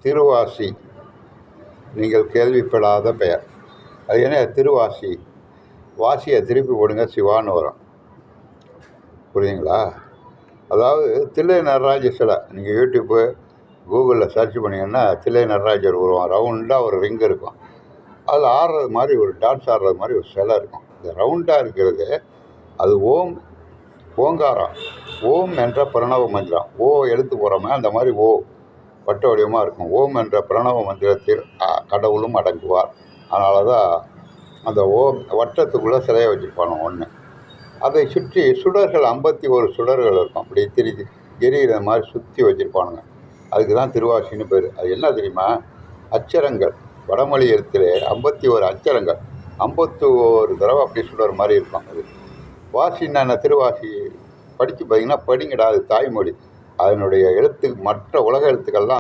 திருவாசி. நீங்கள் கேள்விப்படாத பெயர். அது என்ன திருவாசி? வாசியை திருப்பி போடுங்க, சிவான்னு வரும். புரியுதுங்களா? அதாவது தில்லை நடராஜ சிலை. நீங்கள் யூடியூப்பு, கூகுளில் சர்ச் பண்ணிங்கன்னா தில்லை நடராஜர் உருவம் ரவுண்டாக ஒரு ரிங் இருக்கும். அதில் ஆடுறது மாதிரி ஒரு டான்ஸ் ஆடுறது மாதிரி ஒரு சிலை இருக்கும். இந்த ரவுண்டாக இருக்கிறது அது ஓங்காரம். ஓம் என்ற பிரணவ மந்திரம். ஓ எழுத்து போகிறோமே அந்த மாதிரி ஓ வட்ட வடிவமாக இருக்கும். ஓம் என்ற பிரணவ மந்திரத்தில் கடவுளும் அடங்குவார். அதனால தான் அந்த ஓம் வட்டத்துக்குள்ளே சிலையை வச்சுருப்பாங்க ஒன்று. அதை சுற்றி சுடர்கள் 51 சுடர்கள் இருக்கும். அப்படி திரிஞ்சு எரிகிற மாதிரி சுற்றி வச்சுருப்பானுங்க. அதுக்கு தான் திருவாசின்னு பேர். அது என்ன தெரியுமா? அச்சரங்கள். வடமொழி எழுத்திலே 51 அச்சரங்கள். 51 தடவை அப்படி சுடர் மாதிரி இருக்கும். அது வாசின்னா திருவாசி படித்து பார்த்தீங்கன்னா படிங்கடா, அது தாய்மொழி. அதனுடைய எழுத்து மற்ற உலக எழுத்துக்கள்லாம்